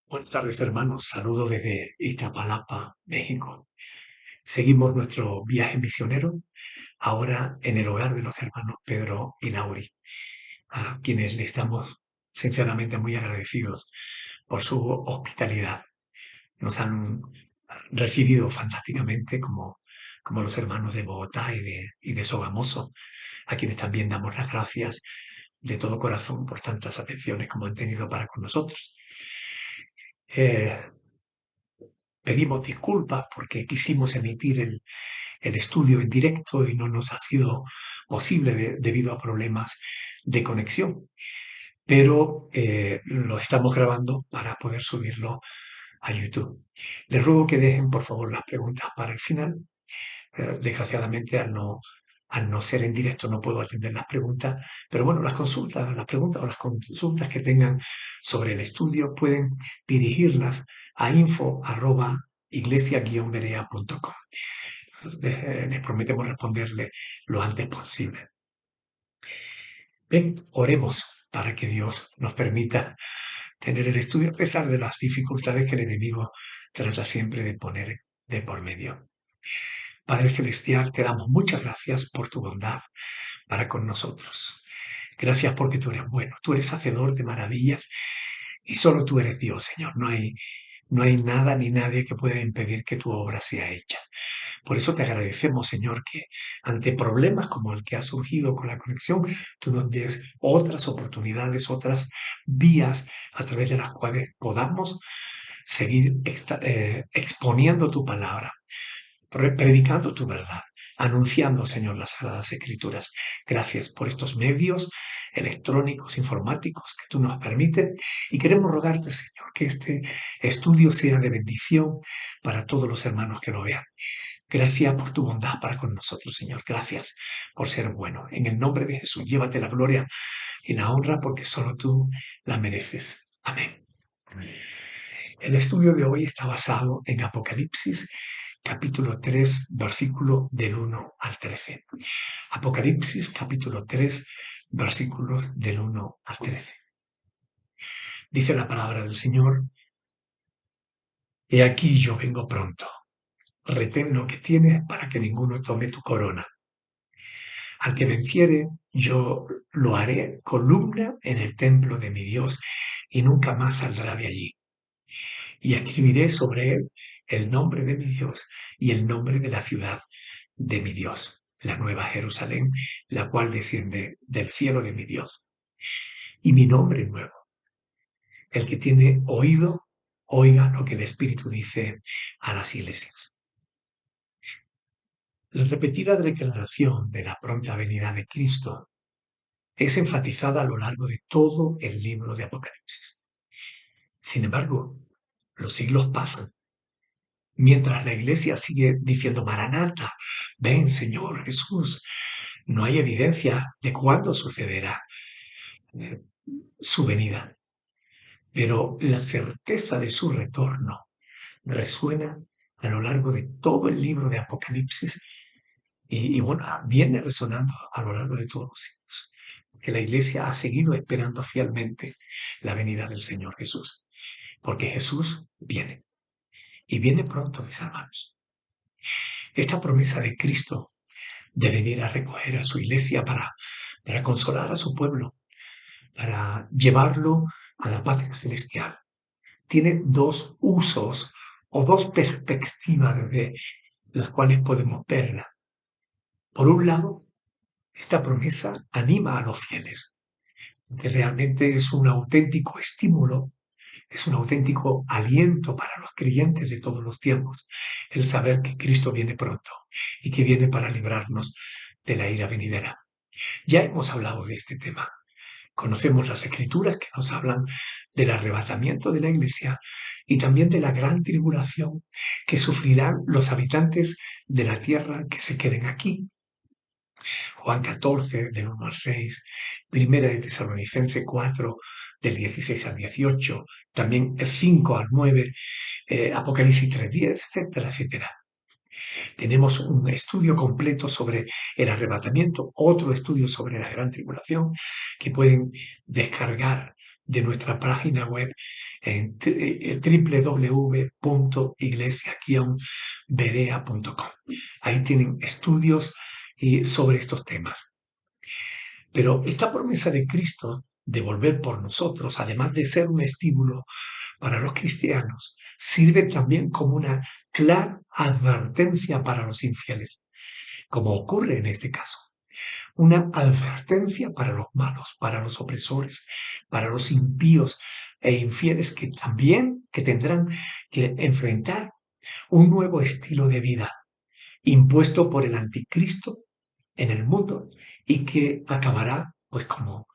Buenas tardes, hermanos. Saludo desde Iztapalapa, México. Seguimos nuestro viaje misionero, ahora en el hogar de los hermanos Pedro y Lauri, a quienes le estamos sinceramente muy agradecidos por su hospitalidad. Nos han recibido fantásticamente como los hermanos de Bogotá y de Sogamoso, a quienes también damos las gracias de todo corazón por tantas atenciones como han tenido para con nosotros. Eh, Pedimos disculpas porque quisimos emitir el estudio en directo y no nos ha sido posible debido a problemas de conexión, pero lo estamos grabando para poder subirlo a YouTube. Les ruego que dejen por favor las preguntas para el final. Desgraciadamente al no ser en directo no puedo atender las preguntas, pero bueno, las preguntas o las consultas que tengan sobre el estudio pueden dirigirlas a info@iglesia-berea.com. Les prometemos responderle lo antes posible. Ven, oremos para que Dios nos permita tener el estudio a pesar de las dificultades que el enemigo trata siempre de poner de por medio. Padre Celestial, te damos muchas gracias por tu bondad para con nosotros. Gracias porque tú eres bueno, tú eres hacedor de maravillas y solo tú eres Dios, Señor. No hay nada ni nadie que pueda impedir que tu obra sea hecha. Por eso te agradecemos, Señor, que ante problemas como el que ha surgido con la conexión, tú nos des otras oportunidades, otras vías a través de las cuales podamos seguir exponiendo tu palabra, predicando tu verdad, anunciando, Señor, las Sagradas Escrituras. Gracias por estos medios electrónicos, informáticos que tú nos permites y queremos rogarte, Señor, que este estudio sea de bendición para todos los hermanos que lo vean. Gracias por tu bondad para con nosotros, Señor. Gracias por ser bueno. En el nombre de Jesús, llévate la gloria y la honra porque solo tú la mereces. Amén. El estudio de hoy está basado en Apocalipsis, capítulo 3, versículo del 1 al 13. Apocalipsis, capítulo 3, versículos del 1 al 13. Dice la palabra del Señor: He aquí yo vengo pronto. Retén lo que tienes para que ninguno tome tu corona. Al que venciere, yo lo haré columna en el templo de mi Dios y nunca más saldrá de allí. Y escribiré sobre él el nombre de mi Dios y el nombre de la ciudad de mi Dios, la nueva Jerusalén, la cual desciende del cielo de mi Dios. Y mi nombre nuevo. El que tiene oído, oiga lo que el Espíritu dice a las iglesias. La repetida declaración de la pronta venida de Cristo es enfatizada a lo largo de todo el libro de Apocalipsis. Sin embargo, los siglos pasan. Mientras la iglesia sigue diciendo: Maranata, ven Señor Jesús, no hay evidencia de cuándo sucederá eh, su venida. Pero la certeza de su retorno resuena a lo largo de todo el libro de Apocalipsis y bueno, viene resonando a lo largo de todos los siglos. Que la iglesia ha seguido esperando fielmente la venida del Señor Jesús. Porque Jesús viene. Y viene pronto, mis hermanos. Esta promesa de Cristo de venir a recoger a su iglesia para consolar a su pueblo, para llevarlo a la patria celestial, tiene dos usos o dos perspectivas desde las cuales podemos verla. Por un lado, esta promesa anima a los fieles, que realmente es un auténtico estímulo, es un auténtico aliento para los creyentes de todos los tiempos, el saber que Cristo viene pronto y que viene para librarnos de la ira venidera. Ya hemos hablado de este tema. Conocemos las escrituras que nos hablan del arrebatamiento de la iglesia y también de la gran tribulación que sufrirán los habitantes de la tierra que se queden aquí. Juan 14, del 1 al 6, Primera de Tesalonicenses 4, del 16 al 18, también el 5 al 9, Apocalipsis 3:10, etcétera, etcétera. Tenemos un estudio completo sobre el arrebatamiento, otro estudio sobre la gran tribulación que pueden descargar de nuestra página web en www.iglesia-berea.com. Ahí tienen estudios sobre estos temas. Pero esta promesa de Cristo de volver por nosotros, además de ser un estímulo para los cristianos, sirve también como una clara advertencia para los infieles, como ocurre en este caso. Una advertencia para los malos, para los opresores, para los impíos e infieles que tendrán que enfrentar un nuevo estilo de vida impuesto por el anticristo en el mundo y que acabará, pues como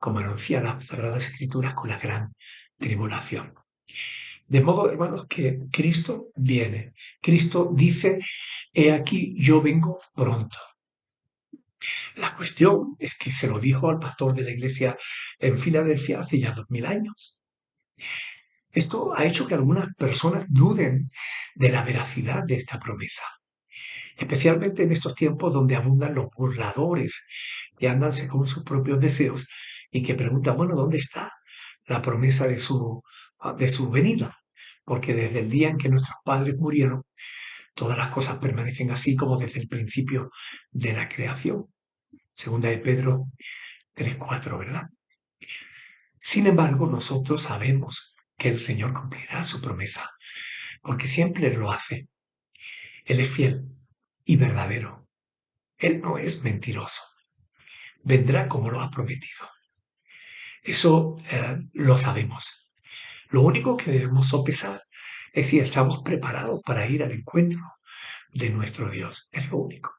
anuncia las Sagradas Escrituras, con la gran tribulación. De modo, hermanos, que Cristo viene. Cristo dice, he aquí, yo vengo pronto. La cuestión es que se lo dijo al pastor de la iglesia en Filadelfia hace ya 2000 años. Esto ha hecho que algunas personas duden de la veracidad de esta promesa, especialmente en estos tiempos donde abundan los burladores que andan según sus propios deseos y que preguntan, bueno, ¿dónde está la promesa de su venida? Porque desde el día en que nuestros padres murieron, todas las cosas permanecen así como desde el principio de la creación. Segunda de Pedro 3:4, ¿verdad? Sin embargo, nosotros sabemos que el Señor cumplirá su promesa, porque siempre lo hace. Él es fiel y verdadero. Él no es mentiroso. Vendrá como lo ha prometido. Eso lo sabemos. Lo único que debemos sopesar es si estamos preparados para ir al encuentro de nuestro Dios. Es lo único.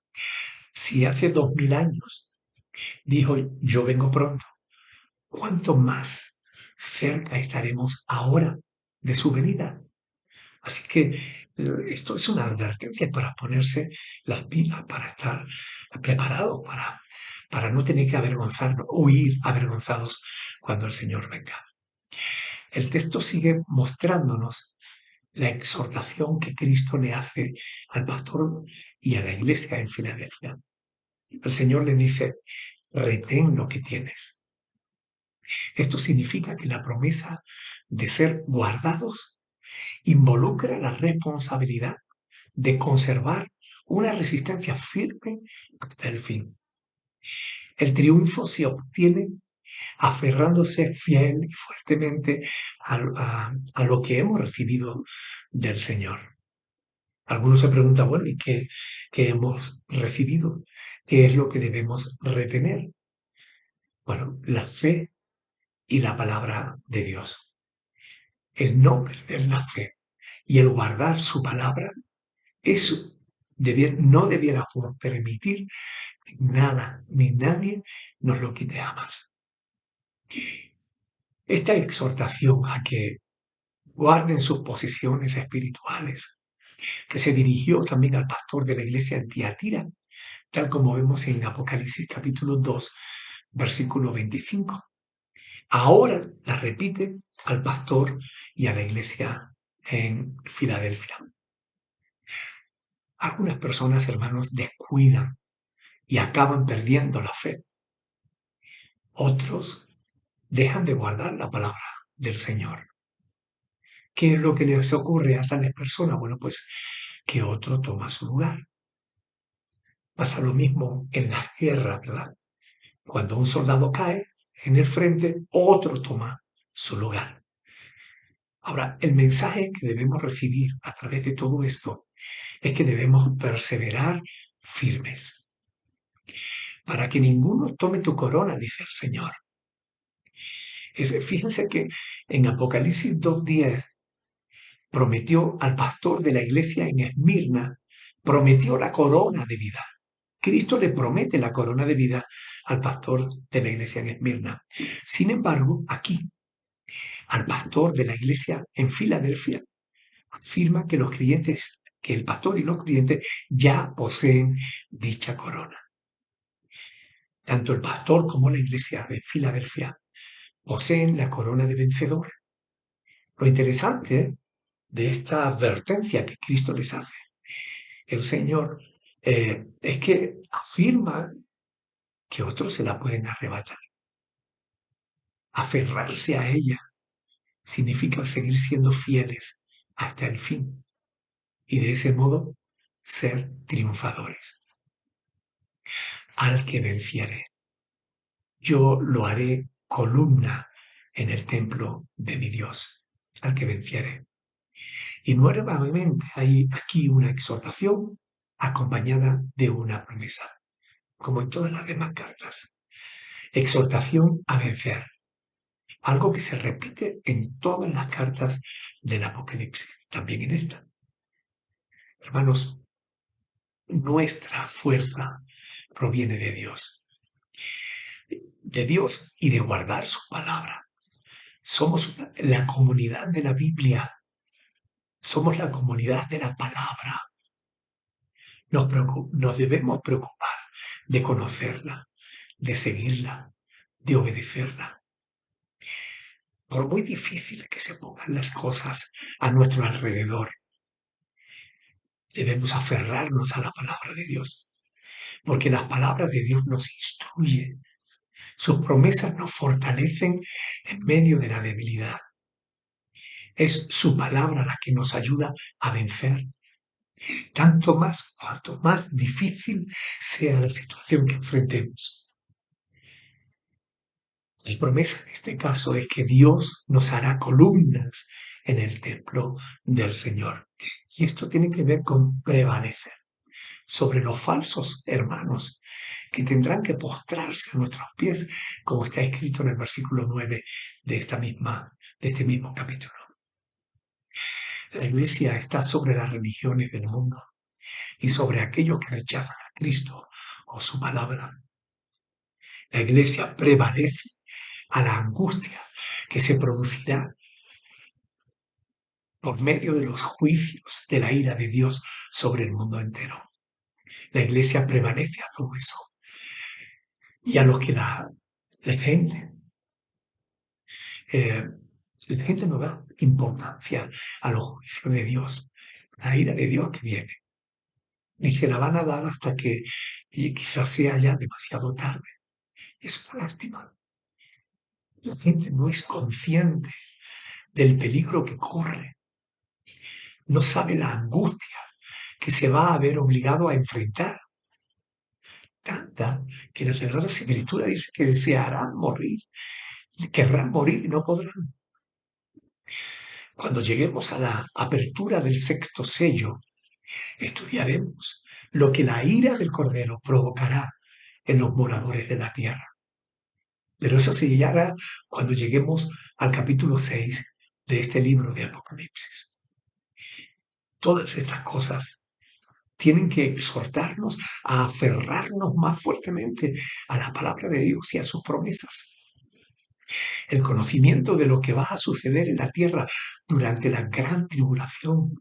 Si hace 2000 años dijo, yo vengo pronto, ¿cuánto más cerca estaremos ahora de su venida? Así que esto es una advertencia para ponerse las pilas, para estar preparados, para no tener que avergonzarnos, huir avergonzados cuando el Señor venga. El texto sigue mostrándonos la exhortación que Cristo le hace al pastor y a la iglesia en Filadelfia. El Señor le dice, retén lo que tienes. Esto significa que la promesa de ser guardados involucra la responsabilidad de conservar una resistencia firme hasta el fin. El triunfo se obtiene aferrándose fiel y fuertemente a lo que hemos recibido del Señor. Algunos se preguntan, bueno, ¿y qué hemos recibido? ¿Qué es lo que debemos retener? Bueno, la fe y la palabra de Dios. El no perder la fe y el guardar su palabra, eso no debiera permitir nada ni nadie nos lo quite jamás. Esta exhortación a que guarden sus posiciones espirituales, que se dirigió también al pastor de la iglesia en Tiatira, tal como vemos en Apocalipsis capítulo 2, versículo 25. Ahora la repite al pastor y a la iglesia en Filadelfia. Algunas personas, hermanos, descuidan y acaban perdiendo la fe. Otros dejan de guardar la palabra del Señor. ¿Qué es lo que les ocurre a tales personas? Bueno, pues que otro toma su lugar. Pasa lo mismo en las guerras, ¿verdad? Cuando un soldado cae en el frente, otro toma su lugar. Ahora, el mensaje que debemos recibir a través de todo esto es que debemos perseverar firmes para que ninguno tome tu corona, dice el Señor. Fíjense que en Apocalipsis 2:10 prometió al pastor de la iglesia en Esmirna, prometió la corona de vida. Cristo le promete la corona de vida al pastor de la iglesia en Esmirna. Sin embargo, aquí, al pastor de la iglesia en Filadelfia, afirma que los creyentes, que el pastor y los creyentes ya poseen dicha corona. Tanto el pastor como la iglesia de Filadelfia poseen la corona de vencedor. Lo interesante de esta advertencia que Cristo les hace, el Señor, es que afirma que otros se la pueden arrebatar. Aferrarse a ella significa seguir siendo fieles hasta el fin y de ese modo ser triunfadores. Al que venciere, yo lo haré columna en el templo de mi Dios. Al que venciere. Y nuevamente hay aquí una exhortación acompañada de una promesa, como en todas las demás cartas. Exhortación a vencer, algo que se repite en todas las cartas del Apocalipsis, también en esta. Hermanos, nuestra fuerza proviene de Dios y de guardar su palabra. Somos la comunidad de la Biblia, somos la comunidad de la palabra. Nos debemos preocupar de conocerla, de seguirla, de obedecerla. Por muy difícil que se pongan las cosas a nuestro alrededor, debemos aferrarnos a la palabra de Dios, porque las palabras de Dios nos instruyen, sus promesas nos fortalecen en medio de la debilidad. Es su palabra la que nos ayuda a vencer, tanto más cuanto más difícil sea la situación que enfrentemos. La promesa en este caso es que Dios nos hará columnas en el templo del Señor. Y esto tiene que ver con prevalecer sobre los falsos hermanos que tendrán que postrarse a nuestros pies, como está escrito en el versículo 9 de este mismo capítulo. La Iglesia está sobre las religiones del mundo y sobre aquellos que rechazan a Cristo o su palabra. La Iglesia prevalece a la angustia que se producirá por medio de los juicios de la ira de Dios sobre el mundo entero. La Iglesia prevalece a todo eso. Y a los que eh, la gente no da importancia a los juicios de Dios, la ira de Dios que viene. Ni se la van a dar hasta que quizás sea ya demasiado tarde. Es una lástima. La gente no es consciente del peligro que corre. No sabe la angustia que se va a ver obligado a enfrentar. Tanta que la Sagrada Escritura dice que desearán morir, querrán morir y no podrán. Cuando lleguemos a la apertura del sexto sello, estudiaremos lo que la ira del Cordero provocará en los moradores de la tierra. Pero eso se llegará cuando lleguemos al capítulo 6 de este libro de Apocalipsis. Todas estas cosas tienen que exhortarnos a aferrarnos más fuertemente a la palabra de Dios y a sus promesas. El conocimiento de lo que va a suceder en la tierra durante la gran tribulación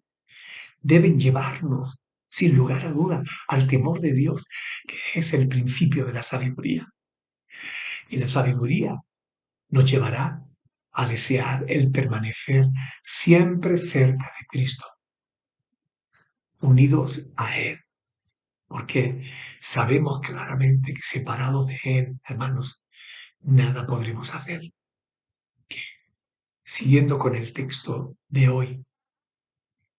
deben llevarnos, sin lugar a duda, al temor de Dios, que es el principio de la sabiduría. Y la sabiduría nos llevará a desear el permanecer siempre cerca de Cristo, unidos a Él, porque sabemos claramente que separados de Él, hermanos, nada podremos hacer. Siguiendo con el texto de hoy,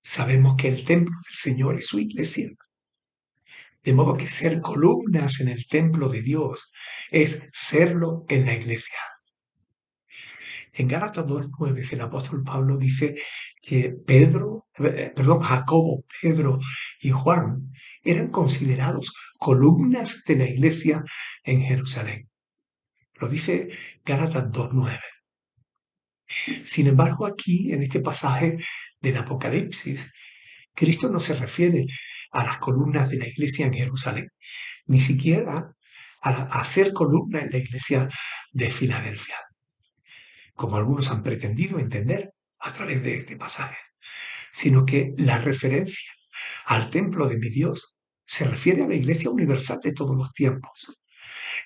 sabemos que el templo del Señor es su iglesia. De modo que ser columnas en el templo de Dios es serlo en la iglesia. En Gálatas 2:9 el apóstol Pablo dice que Jacobo, Pedro y Juan eran considerados columnas de la iglesia en Jerusalén. Lo dice Gálatas 2:9. Sin embargo, aquí, en este pasaje del Apocalipsis, Cristo no se refiere a las columnas de la iglesia en Jerusalén, ni siquiera a ser columna en la iglesia de Filadelfia, como algunos han pretendido entender a través de este pasaje, sino que la referencia al templo de mi Dios se refiere a la iglesia universal de todos los tiempos,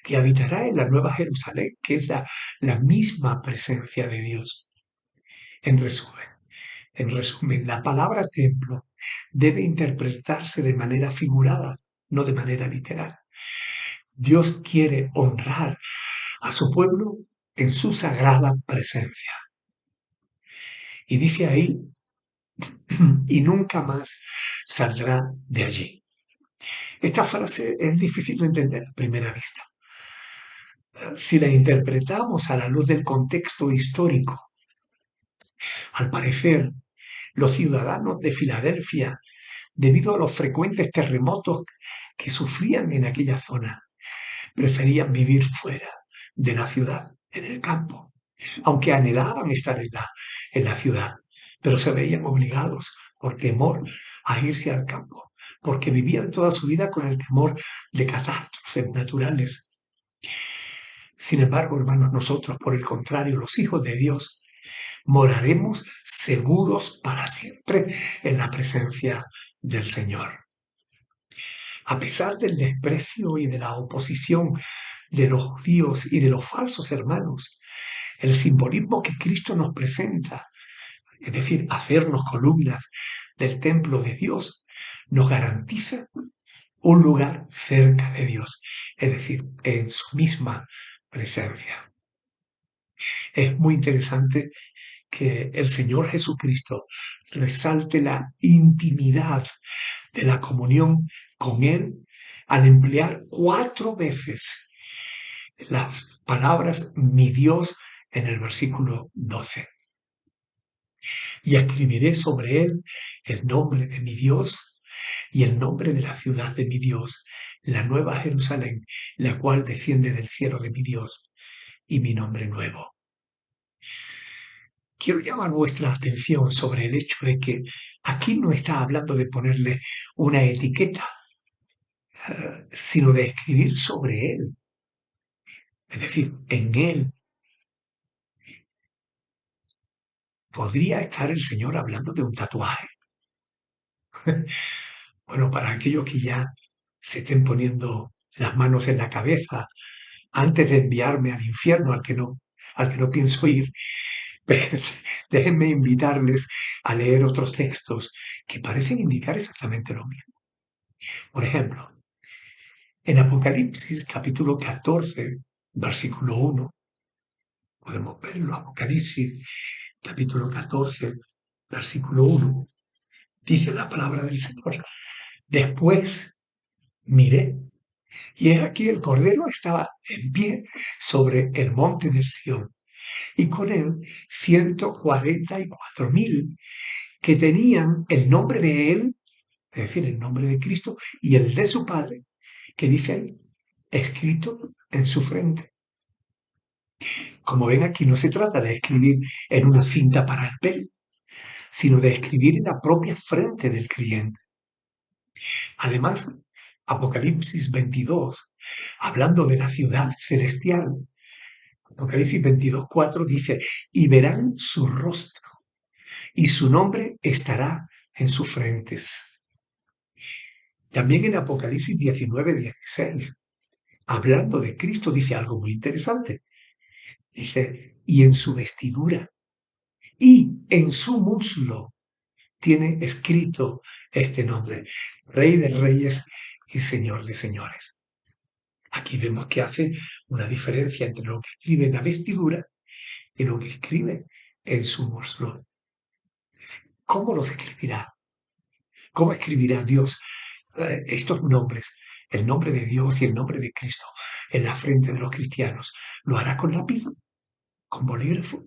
que habitará en la Nueva Jerusalén, que es la misma presencia de Dios. En resumen, la palabra templo debe interpretarse de manera figurada, no de manera literal. Dios quiere honrar a su pueblo en su sagrada presencia. Y dice ahí, y nunca más saldrá de allí. Esta frase es difícil de entender a primera vista. Si la interpretamos a la luz del contexto histórico, al parecer, los ciudadanos de Filadelfia, debido a los frecuentes terremotos que sufrían en aquella zona, preferían vivir fuera de la ciudad, en el campo, aunque anhelaban estar en la ciudad, pero se veían obligados por temor a irse al campo, porque vivían toda su vida con el temor de catástrofes naturales. Sin embargo, hermanos, nosotros, por el contrario, los hijos de Dios, moraremos seguros para siempre en la presencia del Señor. A pesar del desprecio y de la oposición de los judíos y de los falsos hermanos, el simbolismo que Cristo nos presenta, es decir, hacernos columnas del templo de Dios, nos garantiza un lugar cerca de Dios, es decir, en su misma presencia. Es muy interesante que el Señor Jesucristo resalte la intimidad de la comunión con Él al emplear 4 veces las palabras mi Dios en el versículo 12. Y escribiré sobre él el nombre de mi Dios y el nombre de la ciudad de mi Dios, la nueva Jerusalén, la cual desciende del cielo de mi Dios, y mi nombre nuevo. Quiero llamar vuestra atención sobre el hecho de que aquí no está hablando de ponerle una etiqueta, sino de escribir sobre él. Es decir, en él. ¿Podría estar el Señor hablando de un tatuaje? Bueno, para aquellos que ya se estén poniendo las manos en la cabeza antes de enviarme al infierno al que no pienso ir, déjenme invitarles a leer otros textos que parecen indicar exactamente lo mismo. Por ejemplo, en Apocalipsis capítulo 14, versículo 1, podemos verlo, Apocalipsis capítulo 14, versículo 1, dice la palabra del Señor. Después miré, y he aquí el Cordero estaba en pie sobre el monte de Sión, y con él 144.000 que tenían el nombre de él, es decir, el nombre de Cristo, y el de su Padre, que dice ahí, escrito en su frente. Como ven, aquí no se trata de escribir en una cinta para el pelo, sino de escribir en la propia frente del creyente. Además, Apocalipsis 22, hablando de la ciudad celestial, Apocalipsis 22:4 dice, y verán su rostro, y su nombre estará en sus frentes. También en Apocalipsis 19:16, hablando de Cristo, dice algo muy interesante. Dice, y en su vestidura, y en su muslo, tiene escrito este nombre, Rey de Reyes y Señor de Señores. Aquí vemos que hace una diferencia entre lo que escribe en la vestidura y lo que escribe en su muslo. ¿Cómo los escribirá? ¿Cómo escribirá Dios estos nombres? El nombre de Dios y el nombre de Cristo en la frente de los cristianos. ¿Lo hará con lápiz? ¿Con bolígrafo?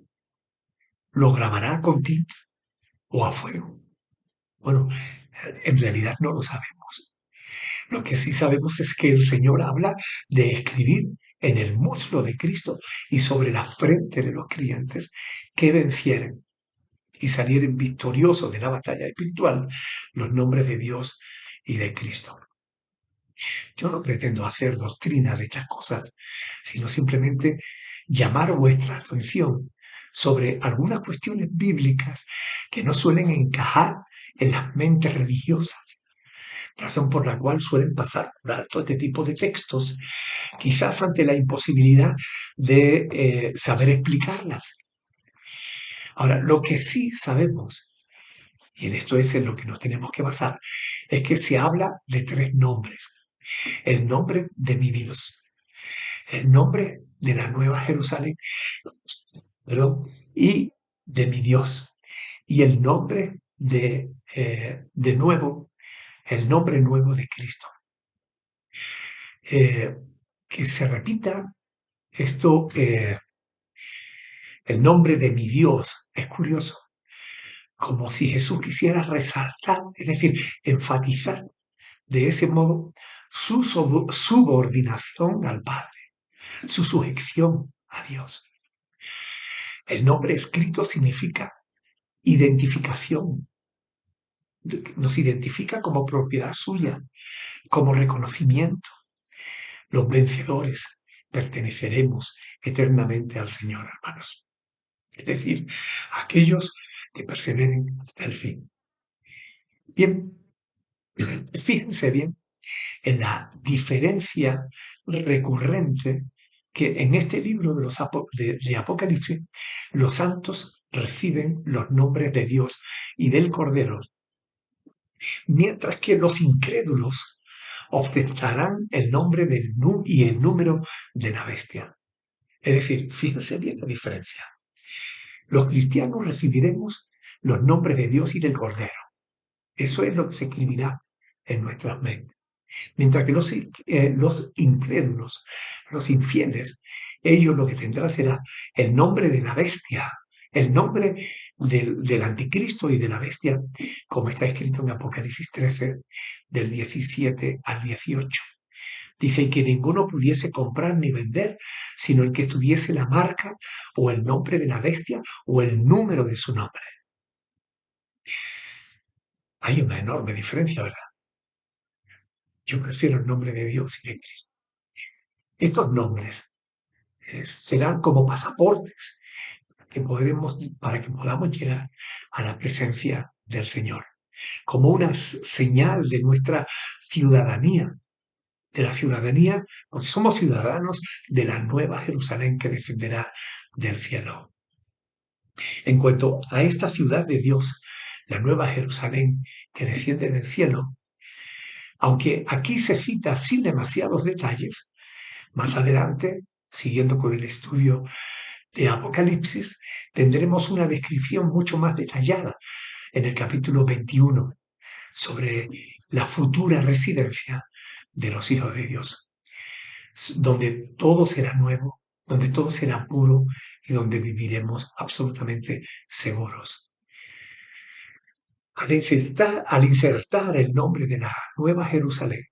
¿Lo grabará con tinta o a fuego? Bueno, en realidad no lo sabemos. Lo que sí sabemos es que el Señor habla de escribir en el muslo de Cristo y sobre la frente de los creyentes que vencieren y salieren victoriosos de la batalla espiritual los nombres de Dios y de Cristo. Yo no pretendo hacer doctrina de estas cosas, sino simplemente llamar vuestra atención sobre algunas cuestiones bíblicas que no suelen encajar en las mentes religiosas, razón por la cual suelen pasar por alto este tipo de textos, quizás ante la imposibilidad de saber explicarlas. Ahora, lo que sí sabemos, y en esto es en lo que nos tenemos que basar, es que se habla de 3 nombres. El nombre de mi Dios, el nombre de la Nueva Jerusalén, perdón, y de mi Dios. Y el nombre nuevo, el nombre nuevo de Cristo. Que se repita esto, el nombre de mi Dios, es curioso, como si Jesús quisiera resaltar, es decir, enfatizar de ese modo su subordinación al Padre, su sujeción a Dios. El nombre escrito significa identificación, nos identifica como propiedad suya, como reconocimiento. Los vencedores perteneceremos eternamente al Señor, hermanos. Es decir, aquellos que perseveren hasta el fin. Bien, fíjense bien en la diferencia recurrente que en este libro de Apocalipsis los santos reciben los nombres de Dios y del Cordero, mientras que los incrédulos ostentarán el nombre y el número de la bestia. Es decir, fíjense bien la diferencia. Los cristianos recibiremos los nombres de Dios y del Cordero. Eso es lo que se escribirá en nuestras mentes. Mientras que los incrédulos, los infieles, ellos lo que tendrán será el nombre de la bestia, el nombre del anticristo y de la bestia, como está escrito en Apocalipsis 13, del 17 al 18. Dice que ninguno pudiese comprar ni vender, sino el que tuviese la marca o el nombre de la bestia o el número de su nombre. Hay una enorme diferencia, ¿verdad? Yo prefiero el nombre de Dios y de Cristo. Estos nombres serán como pasaportes para que podamos llegar a la presencia del Señor, como una señal de nuestra ciudadanía, porque somos ciudadanos de la nueva Jerusalén que descenderá del cielo. En cuanto a esta ciudad de Dios, la nueva Jerusalén que desciende del cielo, aunque aquí se cita sin demasiados detalles, más adelante, siguiendo con el estudio de Apocalipsis, tendremos una descripción mucho más detallada en el capítulo 21 sobre la futura residencia de los hijos de Dios, donde todo será nuevo, donde todo será puro y donde viviremos absolutamente seguros. Al insertar el nombre de la Nueva Jerusalén,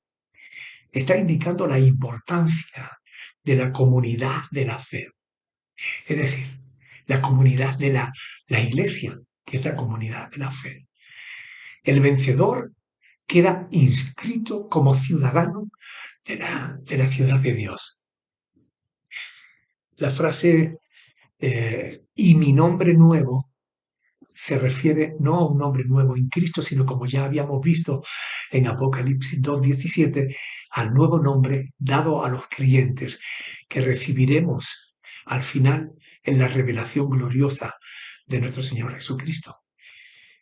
está indicando la importancia de la comunidad de la fe. Es decir, la comunidad de la iglesia, que es la comunidad de la fe. El vencedor queda inscrito como ciudadano de la ciudad de Dios. La frase y mi nombre nuevo se refiere no a un nombre nuevo en Cristo, sino como ya habíamos visto en Apocalipsis 2:17, al nuevo nombre dado a los creyentes que recibiremos al final en la revelación gloriosa de nuestro Señor Jesucristo.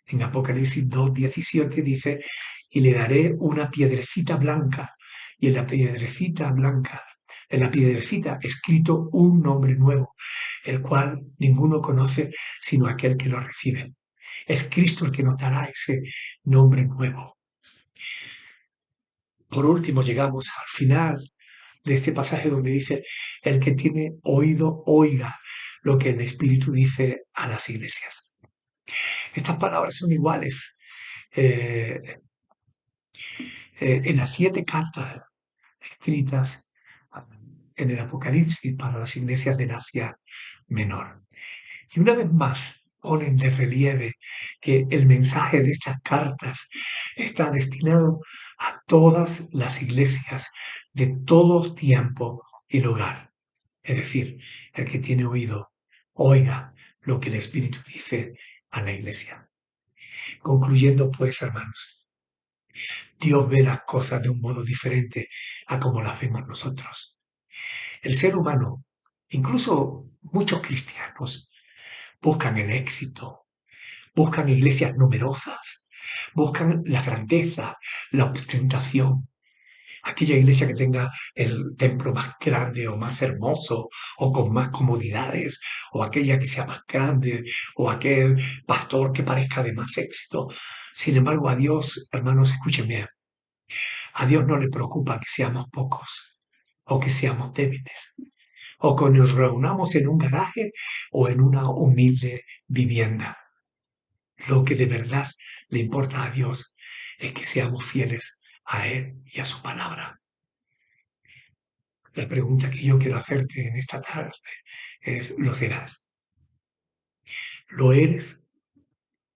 En Apocalipsis 2:17 dice, y le daré una piedrecita blanca, y en la piedrecita blanca, en la piedrecita escrito un nombre nuevo, el cual ninguno conoce sino aquel que lo recibe. Es Cristo el que nos dará ese nombre nuevo. Por último, llegamos al final de este pasaje donde dice, el que tiene oído, oiga lo que el Espíritu dice a las iglesias. Estas palabras son iguales en las 7 cartas escritas en el Apocalipsis para las iglesias del Asia Menor. Y una vez más ponen de relieve que el mensaje de estas cartas está destinado a todas las iglesias de todo tiempo y lugar. Es decir, el que tiene oído, oiga lo que el Espíritu dice a la iglesia. Concluyendo pues, hermanos, Dios ve las cosas de un modo diferente a como las vemos nosotros. El ser humano, incluso muchos cristianos, buscan el éxito, buscan iglesias numerosas, buscan la grandeza, la ostentación. aquella iglesia que tenga el templo más grande o más hermoso o con más comodidades, o aquella que sea más grande, o aquel pastor que parezca de más éxito. Sin embargo, a Dios, hermanos, escúchenme, a Dios no le preocupa que seamos pocos o que seamos débiles o que nos reunamos en un garaje o en una humilde vivienda. Lo que de verdad le importa a Dios es que seamos fieles a Él y a su palabra. La pregunta que yo quiero hacerte en esta tarde es, ¿lo serás? ¿Lo eres?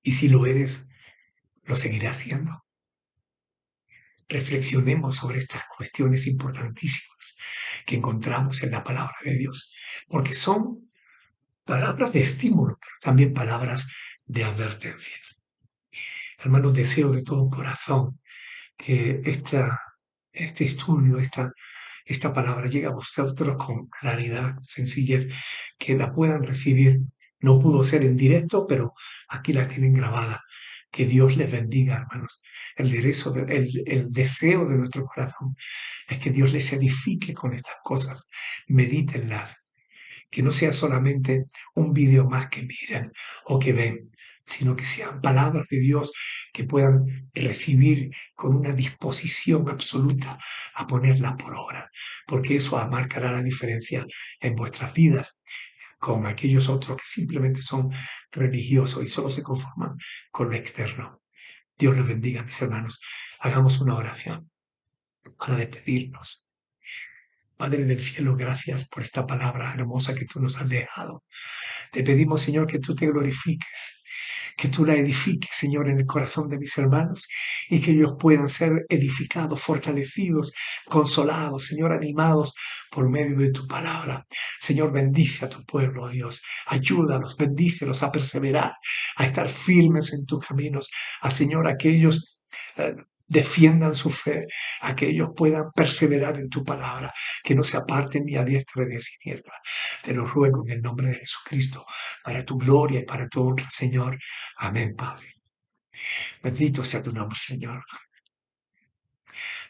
Y si lo eres, ¿lo seguirás siendo? Reflexionemos sobre estas cuestiones importantísimas que encontramos en la palabra de Dios, porque son palabras de estímulo, pero también palabras de advertencias. Hermanos, deseo de todo corazón que este estudio, esta palabra llegue a vosotros con claridad, sencillez, que la puedan recibir. No pudo ser en directo, pero aquí la tienen grabada. Que Dios les bendiga, hermanos. El deseo de nuestro corazón es que Dios les edifique con estas cosas. Medítenlas, que no sea solamente un vídeo más que miran o que ven, sino que sean palabras de Dios que puedan recibir con una disposición absoluta a ponerlas por obra, porque eso marcará la diferencia en vuestras vidas con aquellos otros que simplemente son religiosos y solo se conforman con lo externo. Dios les bendiga, mis hermanos. Hagamos una oración para despedirnos. Padre del cielo, gracias por esta palabra hermosa que tú nos has dejado. Te pedimos, Señor, que tú te glorifiques, que tú la edifiques, Señor, en el corazón de mis hermanos y que ellos puedan ser edificados, fortalecidos, consolados, Señor, animados por medio de tu palabra. Señor, bendice a tu pueblo, Dios. Ayúdalos, bendícelos a perseverar, a estar firmes en tus caminos, a, Señor, aquellos defiendan su fe, a que ellos puedan perseverar en tu palabra, que no se aparten ni a diestra ni a siniestra. Te lo ruego en el nombre de Jesucristo, para tu gloria y para tu honra, Señor. Amén, Padre. Bendito sea tu nombre, Señor.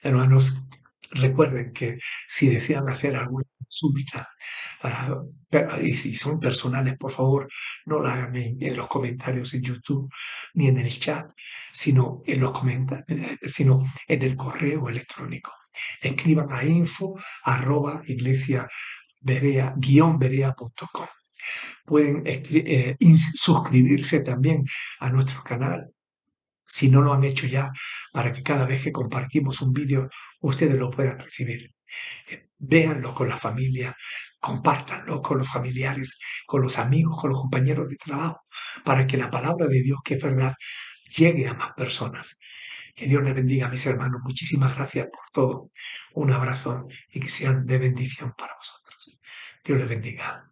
Hermanos, recuerden que si desean hacer alguna consulta, y si son personales, por favor, no la hagan en los comentarios en YouTube ni en el chat, sino en los comentarios, sino en el correo electrónico. Escriban a info@iglesiaberea-berea.com. Pueden suscribirse también a nuestro canal si no lo han hecho ya, para que cada vez que compartimos un vídeo ustedes lo puedan recibir. Véanlo con la familia, compártanlo con los familiares, con los amigos, con los compañeros de trabajo, para que la palabra de Dios, que es verdad, llegue a más personas. Que Dios les bendiga, mis hermanos. Muchísimas gracias por todo. Un abrazo y que sean de bendición para vosotros. Dios les bendiga.